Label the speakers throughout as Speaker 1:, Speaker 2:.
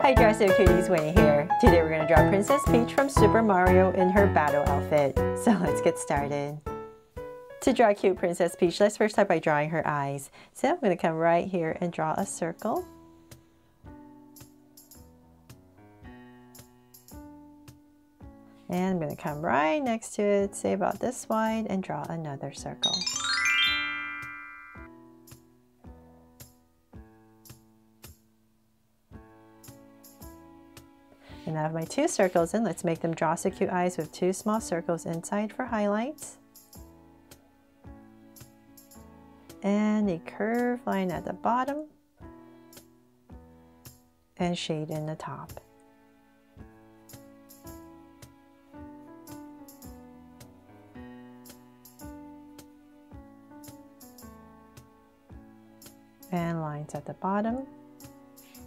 Speaker 1: Hi Draw So Cuties, Winnie here. Today we're going to draw Princess Peach from Super Mario in her battle outfit. So let's get started. To draw cute Princess Peach, let's first start by drawing her eyes. So I'm going to come right here and draw a circle. And I'm going to come right next to it, say about this wide, and draw another circle. And I have my two circles in. Let's make them Draw So Cute eyes with two small circles inside for highlights. And a curved line at the bottom. And shade in the top. And lines at the bottom.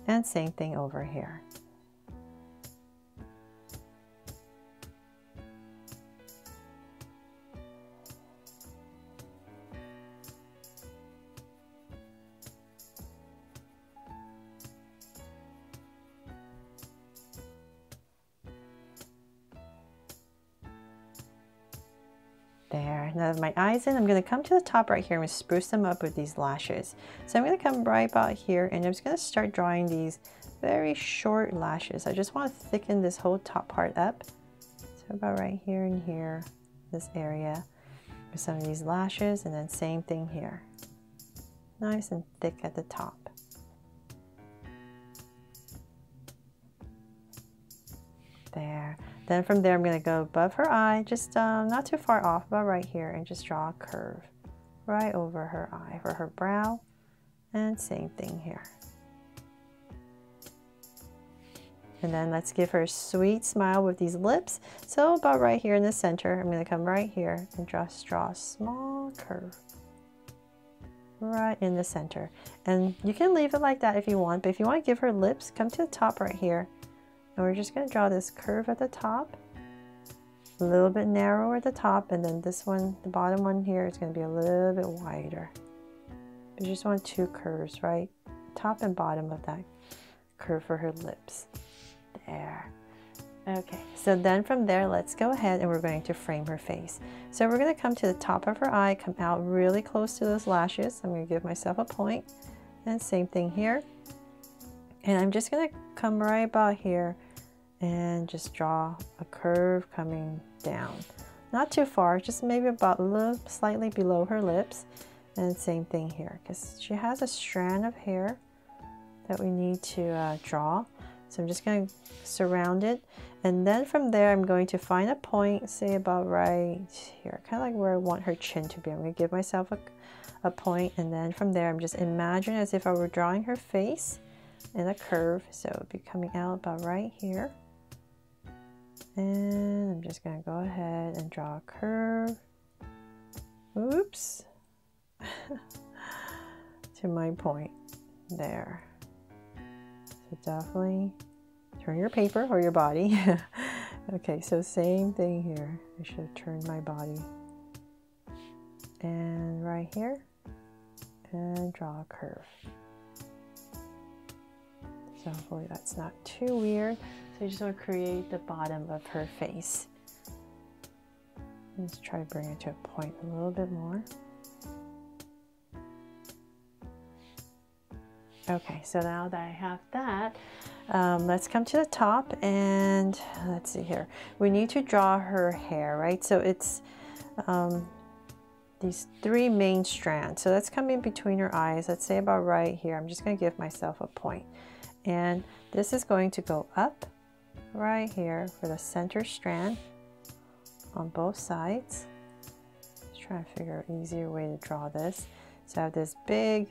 Speaker 1: And same thing over here. There, now that my eyes in, I'm going to come to the top right here and spruce them up with these lashes. So I'm going to come right about here and I'm just going to start drawing these very short lashes. I just want to thicken this whole top part up. So about right here and here, this area, with some of these lashes, and then same thing here. Nice and thick at the top. There. Then from there, I'm going to go above her eye, just not too far off, about right here, and just draw a curve right over her eye for her brow, and same thing here. And then let's give her a sweet smile with these lips. So about right here in the center, I'm going to come right here and just draw a small curve right in the center. And you can leave it like that if you want, but if you want to give her lips, come to the top right here. And we're just going to draw this curve at the top, a little bit narrower at the top, and then this one, the bottom one here, is going to be a little bit wider. You just want two curves, right? Top and bottom of that curve for her lips. There. Okay, so then from there, let's go ahead and we're going to frame her face. So we're going to come to the top of her eye, come out really close to those lashes. I'm going to give myself a point, and same thing here. And I'm just going to come right about here and just draw a curve coming down. Not too far, just maybe about a little slightly below her lips. And same thing here, because she has a strand of hair that we need to draw. So I'm just going to surround it. And then from there, I'm going to find a point, say about right here, kind of like where I want her chin to be. I'm going to give myself a point. And then from there, I'm just imagine as if I were drawing her face in a curve, so it would be coming out about right here. And I'm just going to go ahead and draw a curve. Oops. To my point there. So definitely turn your paper or your body. Okay, so same thing here. I should have turned my body. And right here. And draw a curve. So hopefully that's not too weird. So I just want to create the bottom of her face. Let's try to bring it to a point a little bit more. Okay, so now that I have that, let's come to the top and let's see here. We need to draw her hair, right? So it's these three main strands. So let's come in between her eyes. Let's say about right here. I'm just going to give myself a point. And this is going to go up right here for the center strand on both sides. Just trying to figure out an easier way to draw this. So I have this big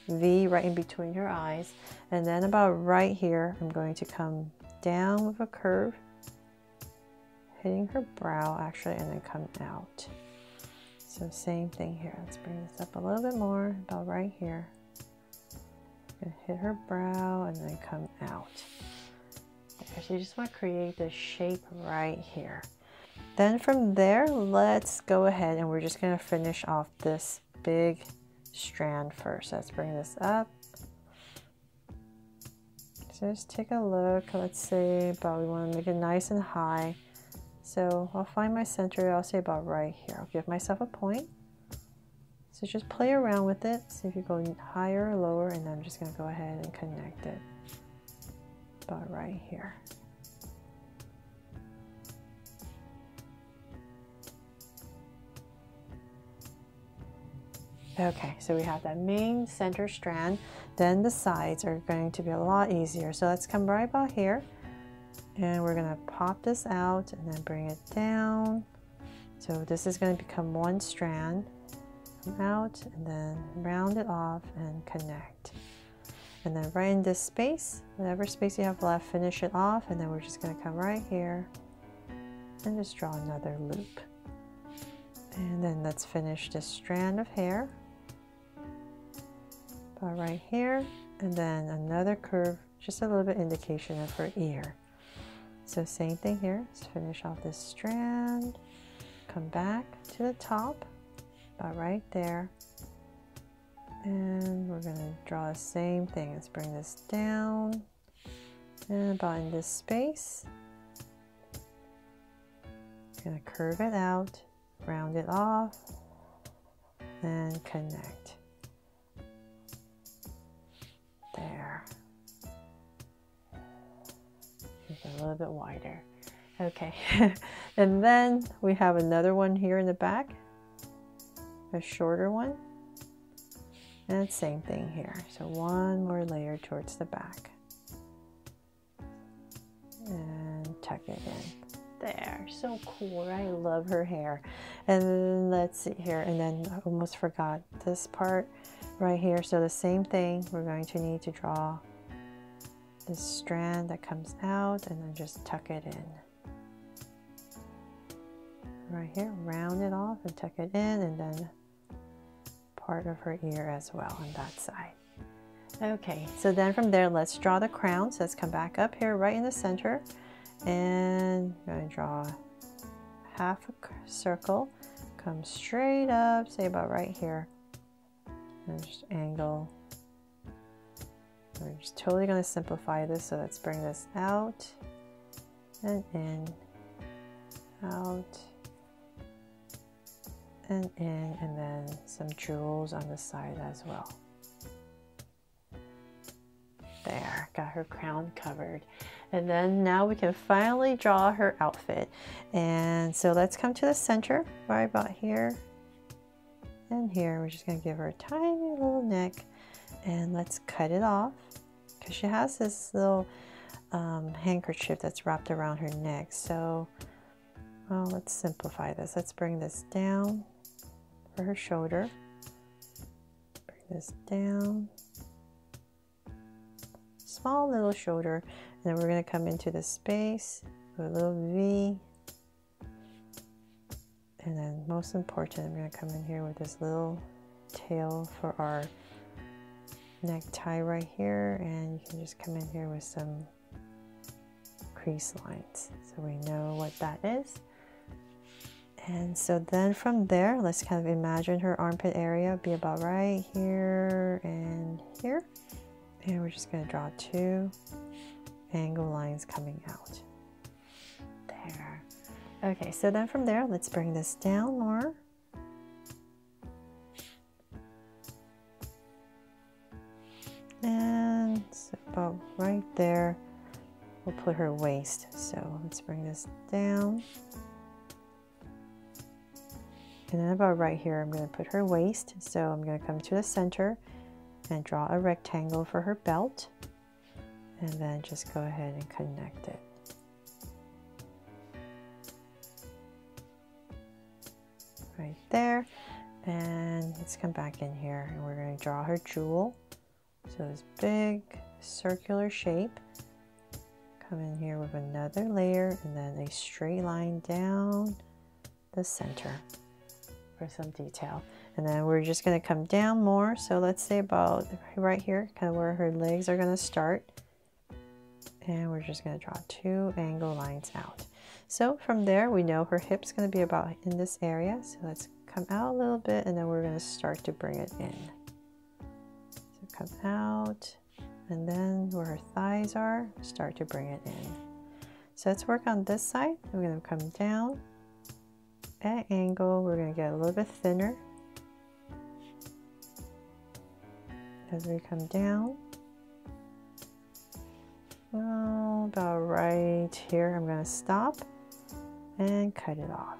Speaker 1: V right in between her eyes. And then about right here, I'm going to come down with a curve, hitting her brow actually, and then come out. So same thing here. Let's bring this up a little bit more, about right here. Gonna hit her brow and then come out. There. So you just want to create the shape right here. Then from there, let's go ahead and we're just going to finish off this big strand first. Let's bring this up. So just take a look. Let's say about, we want to make it nice and high. So I'll find my center. I'll say about right here. I'll give myself a point. So just play around with it. See if you go higher or lower, and then I'm just going to go ahead and connect it about right here. Okay, so we have that main center strand. Then the sides are going to be a lot easier. So let's come right about here, and we're going to pop this out and then bring it down. So this is going to become one strand. Come out and then round it off and connect. And then right in this space, whatever space you have left, finish it off, and then we're just going to come right here and just draw another loop. And then let's finish this strand of hair about right here, and then another curve, just a little bit indication of her ear. So same thing here. Let's finish off this strand, come back to the top about right there, and we're going to draw the same thing. Let's bring this down and about in this space. Going to curve it out, round it off, and connect. There. Make it a little bit wider. Okay, and then we have another one here in the back, a shorter one, and same thing here. So one more layer towards the back, and tuck it in. There, so cool. I love her hair. And then let's see here, and then I almost forgot this part right here. So the same thing, we're going to need to draw this strand that comes out and then just tuck it in right here, round it off and tuck it in, and then part of her ear as well on that side. Okay, so then from there, let's draw the crown. So let's come back up here right in the center, and I'm going to draw half a circle, come straight up, say about right here, and just angle. We're just totally going to simplify this, so let's bring this out and in, out and in, and then some jewels on the side as well. There, got her crown covered. And then now we can finally draw her outfit. And so let's come to the center, right about here and here. We're just going to give her a tiny little neck, and let's cut it off because she has this little handkerchief that's wrapped around her neck. So well, let's simplify this. Let's bring this down for her shoulder. Bring this down. Small little shoulder, and then we're going to come into the space with a little V, and then most important, I'm going to come in here with this little tail for our necktie right here, and you can just come in here with some crease lines so we know what that is. And so then from there, let's kind of imagine her armpit area be about right here and here. And we're just going to draw two angle lines coming out. There. Okay, so then from there, let's bring this down more. And so about right there, we'll put her waist. So let's bring this down. And then about right here, I'm going to put her waist. So I'm going to come to the center and draw a rectangle for her belt, and then just go ahead and connect it. Right there. And let's come back in here, and we're going to draw her jewel. So this big circular shape. Come in here with another layer, and then a straight line down the center for some detail. And then we're just going to come down more. So let's say about right here, kind of where her legs are going to start. And we're just going to draw two angle lines out. So from there, we know her hip's going to be about in this area. So let's come out a little bit, and then we're going to start to bring it in. So come out and then where her thighs are, start to bring it in. So let's work on this side. We're going to come down at an angle. We're going to get a little bit thinner as we come down. Oh, about right here. I'm going to stop and cut it off.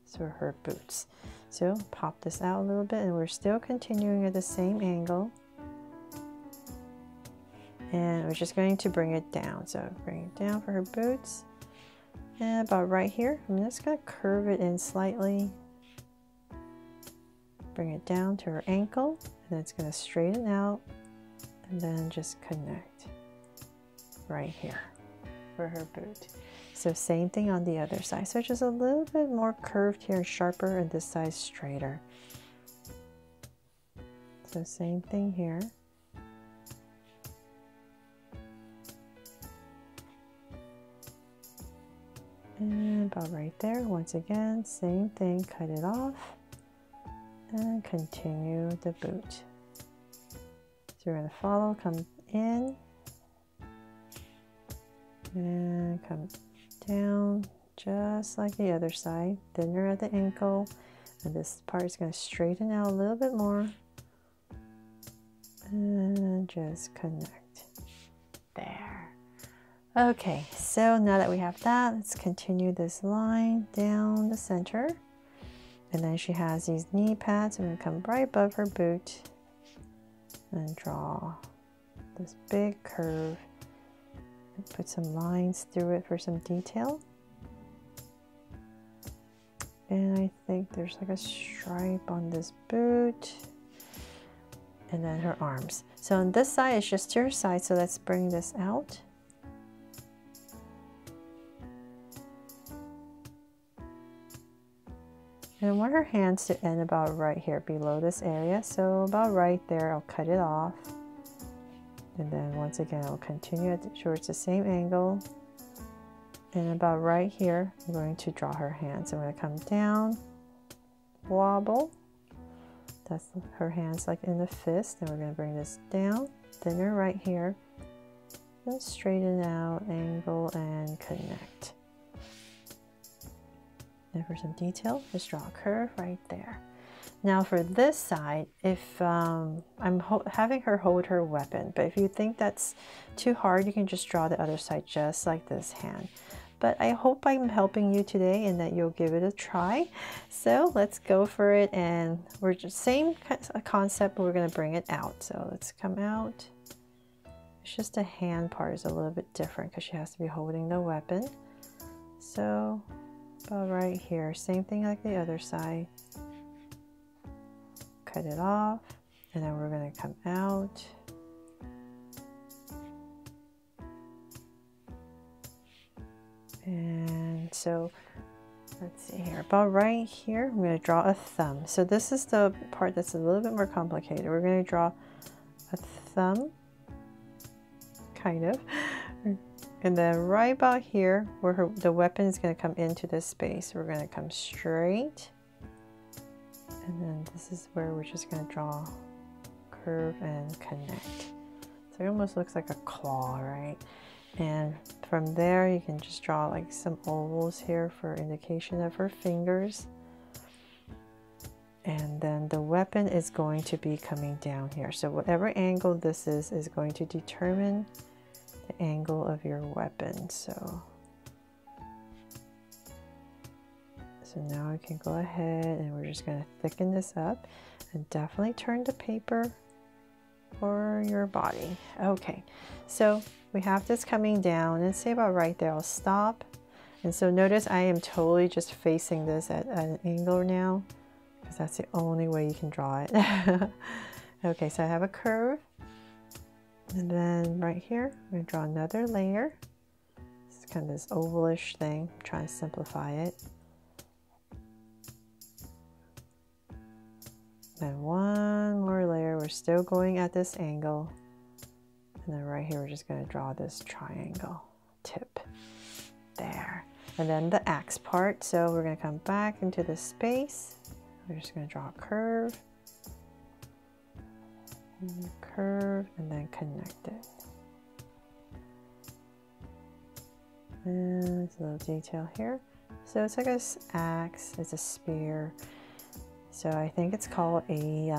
Speaker 1: So her boots. So pop this out a little bit, and we're still continuing at the same angle. And we're just going to bring it down. So bring it down for her boots. And about right here, I'm just going to curve it in slightly. Bring it down to her ankle, and then it's going to straighten out, and then just connect right here for her boot. So same thing on the other side. So just a little bit more curved here and sharper, and this side straighter. So same thing here. And about right there, once again, same thing, cut it off and continue the boot. So we're going to follow, come in and come down just like the other side, thinner at the ankle, and this part is going to straighten out a little bit more and just connect there. Okay, so now that we have that, let's continue this line down the center. And then she has these knee pads. I'm going to come right above her boot and draw this big curve and put some lines through it for some detail. And I think there's like a stripe on this boot. And then her arms. So on this side, it's just to her side, so let's bring this out. And I want her hands to end about right here below this area. So about right there, I'll cut it off. And then once again, I'll continue towards the same angle. And about right here, I'm going to draw her hands. I'm going to come down, wobble. That's her hands like in the fist. And we're going to bring this down, thinner right here. Then straighten out, angle, and connect. And for some detail, just draw a curve right there. Now for this side, if I'm having her hold her weapon, but if you think that's too hard, you can just draw the other side just like this hand. But I hope I'm helping you today and that you'll give it a try. So let's go for it, and we're just same concept, but we're going to bring it out. So let's come out. It's just the hand part is a little bit different because she has to be holding the weapon. So about right here, same thing like the other side. Cut it off, and then we're going to come out. And so let's see here, about right here, I'm going to draw a thumb. So this is the part that's a little bit more complicated. We're going to draw a thumb, kind of. And then right about here, where the weapon is going to come into this space, we're going to come straight. And then this is where we're just going to draw, curve, and connect. So it almost looks like a claw, right? And from there, you can just draw like some ovals here for indication of her fingers. And then the weapon is going to be coming down here. So whatever angle this is going to determine the angle of your weapon. So now we can go ahead and we're just going to thicken this up and definitely turn the paper for your body. Okay, so we have this coming down, and say about right there, I'll stop. And so notice I am totally just facing this at an angle now, because that's the only way you can draw it. Okay, so I have a curve. And then right here, I'm going to draw another layer. It's kind of this ovalish thing. I'm trying to simplify it. Then one more layer. We're still going at this angle. And then right here, we're just going to draw this triangle tip there. And then the axe part. So we're going to come back into the space. We're just going to draw a curve. And curve, and then connect it. And there's a little detail here. So it's like an axe, it's a spear. So I think it's called a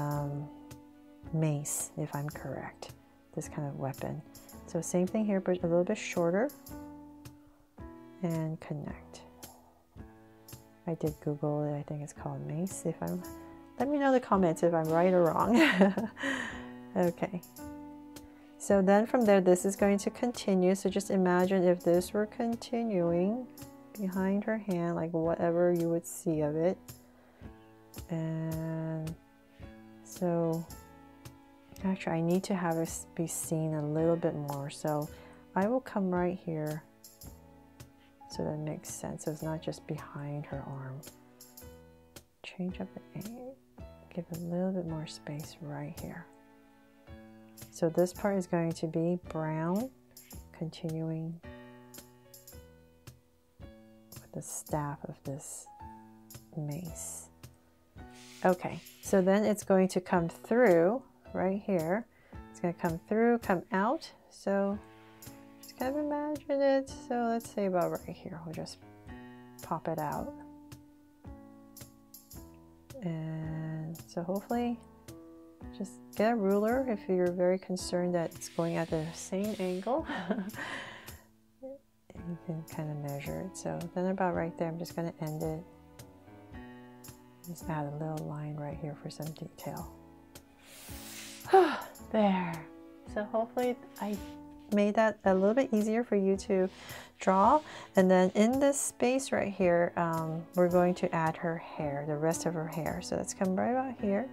Speaker 1: mace, if I'm correct, this kind of weapon. So same thing here, but a little bit shorter. And connect. I did Google it, I think it's called mace. Let me know in the comments if I'm right or wrong. Okay. So then from there, this is going to continue. So just imagine if this were continuing behind her hand, like whatever you would see of it. And so actually I need to have it be seen a little bit more. So I will come right here so that makes sense. So it's not just behind her arm. Change up the angle, give a little bit more space right here. So this part is going to be brown, continuing with the staff of this mace. Okay, so then it's going to come through right here. It's going to come through, come out. So just kind of imagine it. So let's say about right here. We'll just pop it out. And so hopefully just get a ruler if you're very concerned that it's going at the same angle. You can kind of measure it. So then about right there, I'm just going to end it. Just add a little line right here for some detail. There. So hopefully I made that a little bit easier for you to draw. And then in this space right here, we're going to add her hair, the rest of her hair. So let's come right about here.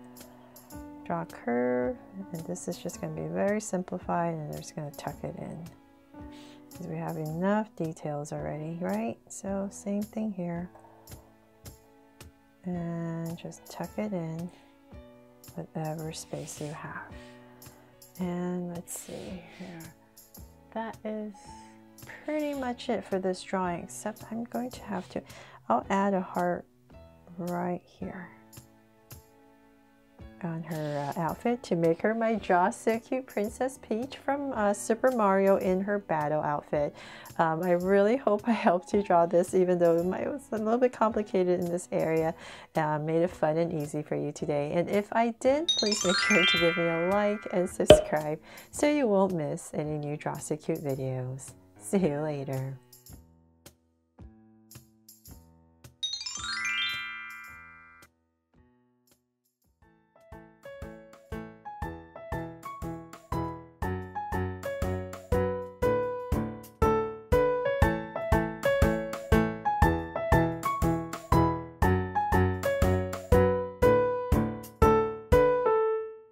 Speaker 1: Draw a curve, and this is just going to be very simplified, and I'm just going to tuck it in because we have enough details already, right? So same thing here, and just tuck it in whatever space you have. And let's see here, that is pretty much it for this drawing, except I'm going to have to, I'll add a heart right here on her outfit to make her my Draw So Cute Princess Peach from Super Mario in her battle outfit. I really hope I helped you draw this, even though it was a little bit complicated in this area. Made it fun and easy for you today. And if I did, please make sure to give me a like and subscribe so you won't miss any new Draw So Cute videos. See you later.